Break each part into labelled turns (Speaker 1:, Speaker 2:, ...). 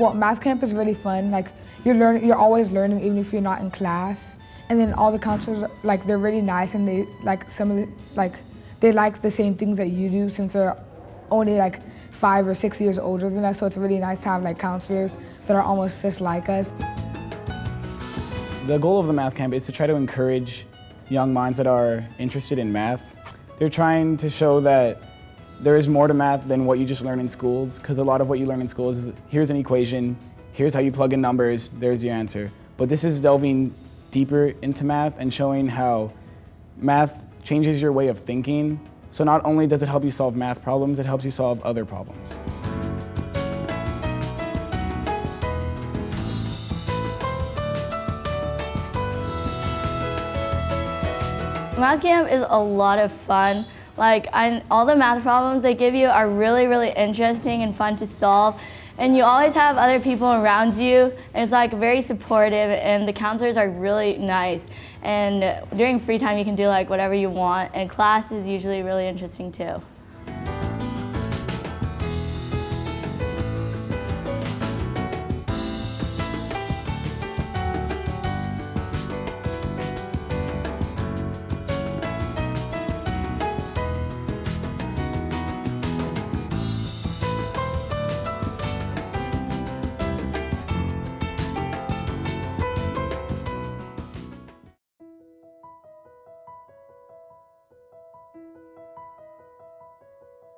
Speaker 1: Well, math camp is really fun. Like you're always learning even if you're not in class. And then all the counselors, like they're really nice, and they like they like the same things that you do since they're only like 5 or 6 years older than us. So it's really nice to have like counselors that are almost just like us.
Speaker 2: The goal of the math camp is to try to encourage young minds that are interested in math. They're trying to show that there is more to math than what you just learn in schools, because a lot of what you learn in schools is here's an equation, here's how you plug in numbers, there's your answer. But this is delving deeper into math and showing how math changes your way of thinking. So not only does it help you solve math problems, it helps you solve other problems.
Speaker 3: Math camp is a lot of fun. All the math problems they give you are really, really interesting and fun to solve. And you always have other people around you, and it's like very supportive, and the counselors are really nice. And during free time you can do like whatever you want, and class is usually really interesting too.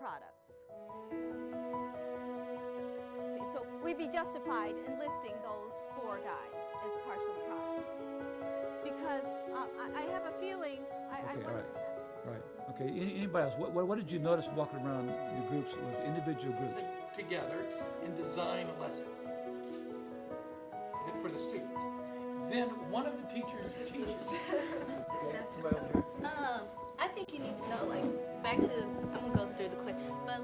Speaker 4: Products. Okay, so we'd be justified in listing those 4 guys as partial products, because I have a feeling.
Speaker 5: Right. Okay. Anybody else? What did you notice walking around your groups, with individual groups?
Speaker 6: Together and design a lesson for the students. Then one of the teachers teaches.
Speaker 7: I think you need to know, like, back to, I'm gonna go through the quiz, but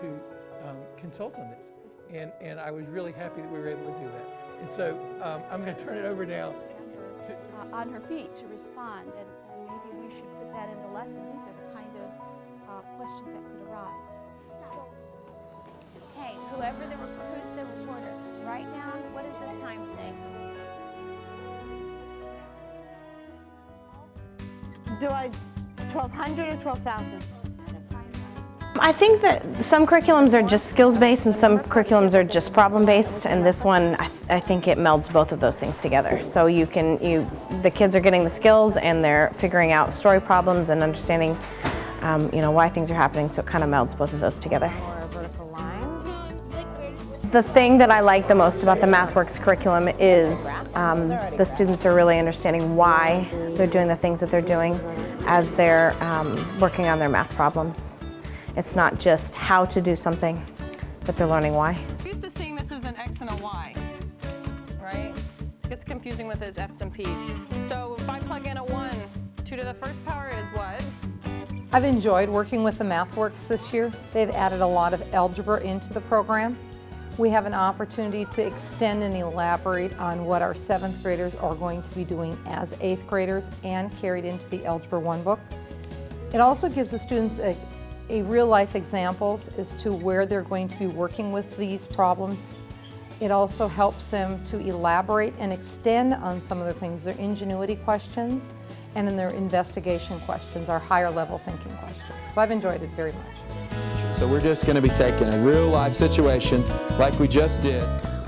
Speaker 6: to consult on this, and I was really happy that we were able to do that. And so I'm going to turn it over now to
Speaker 4: on her feet to respond, and maybe we should put that in the lesson. These are the kind of questions that could arise. So,
Speaker 7: okay, who's the reporter, write down, what does this time say?
Speaker 8: Do I 1,200 or 12,000?
Speaker 9: I think that some curriculums are just skills-based and some curriculums are just problem-based, and this one, I think it melds both of those things together. So the kids are getting the skills and they're figuring out story problems and understanding, why things are happening, so it kind of melds both of those together. The thing that I like the most about the MathWorks curriculum is the students are really understanding why they're doing the things that they're doing as they're working on their math problems. It's not just how to do something, but they're learning why.
Speaker 10: I'm used to seeing this as an X and a Y, right? It gets confusing with its F's and P's. So if I plug in a 1, 2 to the first power is what?
Speaker 11: I've enjoyed working with the MathWorks this year. They've added a lot of algebra into the program. We have an opportunity to extend and elaborate on what our 7th graders are going to be doing as 8th graders and carried into the Algebra 1 book. It also gives the students a real-life examples as to where they're going to be working with these problems. It also helps them to elaborate and extend on some of the things, their ingenuity questions, and in their investigation questions, our higher level thinking questions. So I've enjoyed it very much.
Speaker 12: So we're just going to be taking a real-life situation like we just did.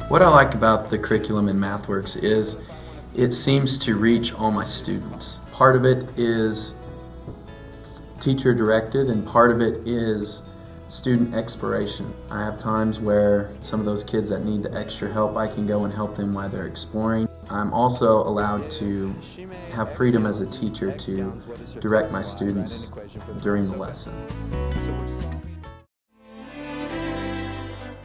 Speaker 13: What I like about the curriculum in MathWorks is it seems to reach all my students. Part of it is teacher directed and part of it is student exploration. I have times where some of those kids that need the extra help, I can go and help them while they're exploring. I'm also allowed to have freedom as a teacher to direct my students during the lesson.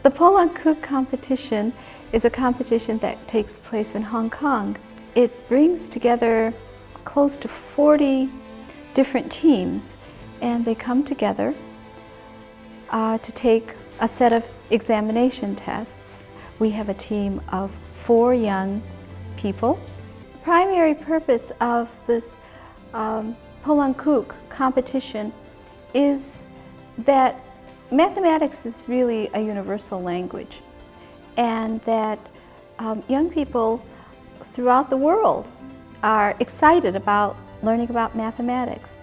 Speaker 14: The Poland Cook competition is a competition that takes place in Hong Kong. It brings together close to 40 different teams, and they come together to take a set of examination tests. We have a team of 4 young people. The primary purpose of this pull-and-cook competition is that mathematics is really a universal language, and that young people throughout the world are excited about learning about mathematics.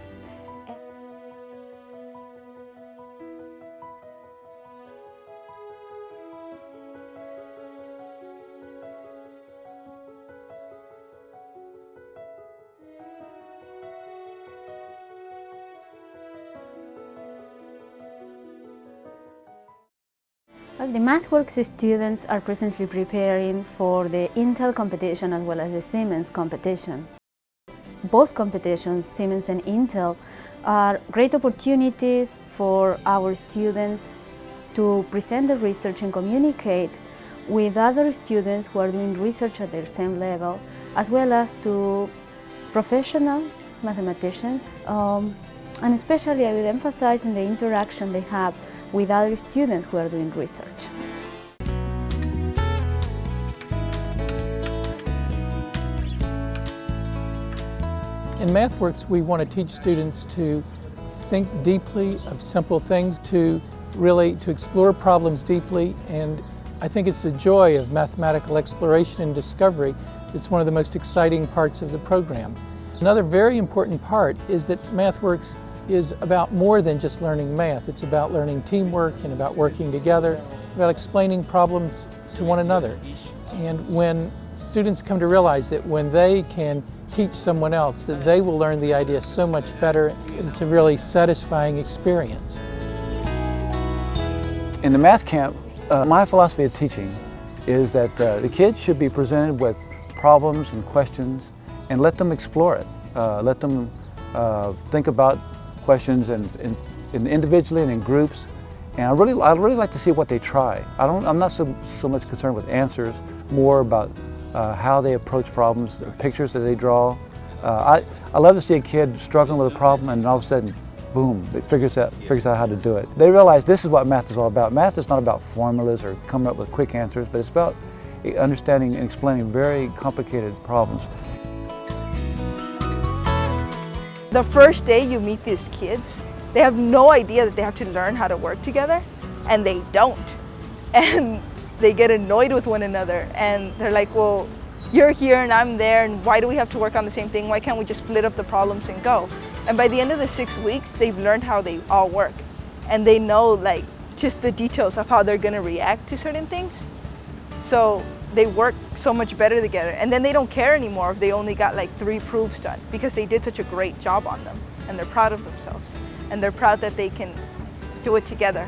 Speaker 15: Well, the MathWorks students are presently preparing for the Intel competition as well as the Siemens competition. Both competitions, Siemens and Intel, are great opportunities for our students to present their research and communicate with other students who are doing research at their same level, as well as to professional mathematicians. And especially I would emphasize in the interaction they have with other students who are doing research.
Speaker 6: In MathWorks, we want to teach students to think deeply of simple things, to explore problems deeply, and I think it's the joy of mathematical exploration and discovery that's one of the most exciting parts of the program. Another very important part is that MathWorks is about more than just learning math. It's about learning teamwork and about working together, about explaining problems to one another. And when students come to realize that when they can teach someone else, that they will learn the idea so much better, it's a really satisfying experience.
Speaker 5: In the math camp, my philosophy of teaching is that the kids should be presented with problems and questions and let them explore it. Let them think about questions and individually and in groups. And I'd really like to see what they try. I'm not so much concerned with answers, more about how they approach problems, the pictures that they draw. I love to see a kid struggling with a problem and all of a sudden, boom, it figures out how to do it. They realize this is what math is all about. Math is not about formulas or coming up with quick answers, but it's about understanding and explaining very complicated problems.
Speaker 16: The first day you meet these kids, they have no idea that they have to learn how to work together, and they don't. And they get annoyed with one another, and they're like, well, you're here and I'm there, and why do we have to work on the same thing? Why can't we just split up the problems and go? And by the end of the 6 weeks, they've learned how they all work. And they know like just the details of how they're gonna react to certain things. So they work so much better together. And then they don't care anymore if they only got like 3 proofs done, because they did such a great job on them. And they're proud of themselves. And they're proud that they can do it together.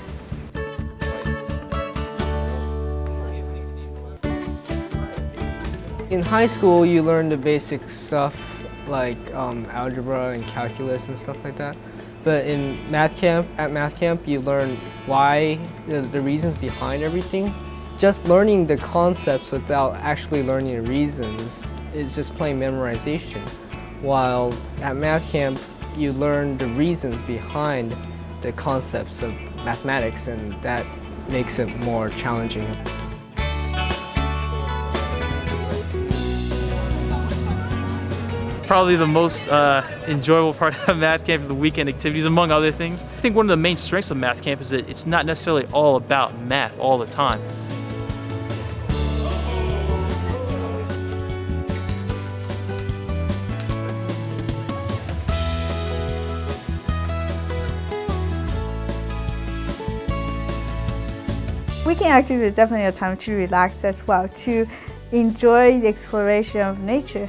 Speaker 17: In high school, you learn the basic stuff like algebra and calculus and stuff like that. But in at math camp, you learn why, the reasons behind everything. Just learning the concepts without actually learning the reasons is just plain memorization. While at math camp, you learn the reasons behind the concepts of mathematics, and that makes it more challenging.
Speaker 18: Probably the most enjoyable part of math camp is the weekend activities, among other things. I think one of the main strengths of math camp is that it's not necessarily all about math all the time.
Speaker 19: Weekend activity is definitely a time to relax as well, to enjoy the exploration of nature.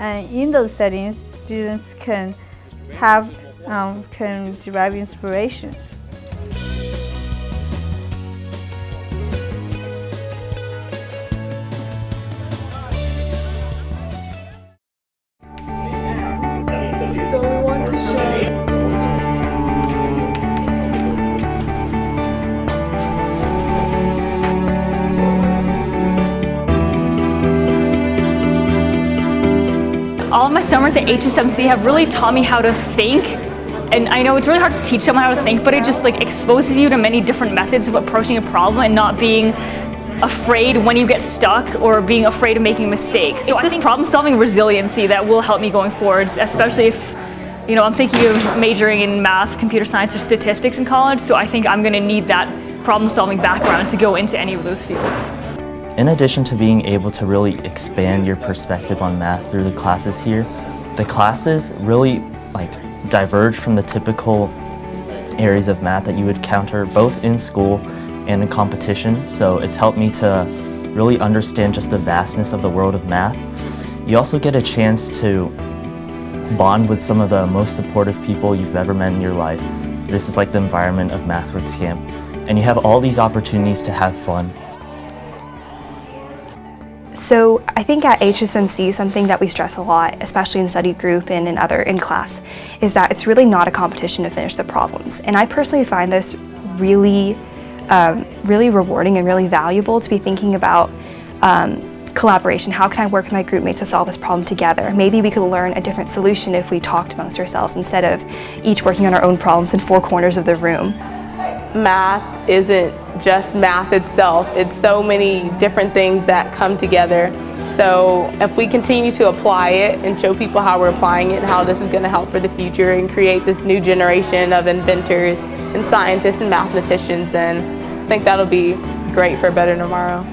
Speaker 19: And in those settings, students can derive inspirations.
Speaker 20: So we want to show
Speaker 21: all of my summers at HSMC have really taught me how to think. And I know it's really hard to teach someone how to think, but it just like exposes you to many different methods of approaching a problem and not being afraid when you get stuck or being afraid of making mistakes. So it's this problem-solving resiliency that will help me going forward, especially if You know, I'm thinking of majoring in math, computer science, or statistics in college, so I think I'm going to need that problem-solving background to go into any of those fields.
Speaker 1: In addition to being able to really expand your perspective on math through the classes here, the classes really diverge from the typical areas of math that you would encounter both in school and in competition. So it's helped me to really understand just the vastness of the world of math. You also get a chance to bond with some of the most supportive people you've ever met in your life. This is like the environment of MathWorks Camp. And you have all these opportunities to have fun.
Speaker 22: So I think at HSMC, something that we stress a lot, especially in study group and in class, is that it's really not a competition to finish the problems. And I personally find this really, really rewarding and really valuable to be thinking about collaboration. How can I work with my group mates to solve this problem together? Maybe we could learn a different solution if we talked amongst ourselves instead of each working on our own problems in four corners of the room.
Speaker 23: Math isn't just math itself. It's so many different things that come together. So if we continue to apply it and show people how we're applying it and how this is going to help for the future and create this new generation of inventors and scientists and mathematicians, then I think that'll be great for a better tomorrow.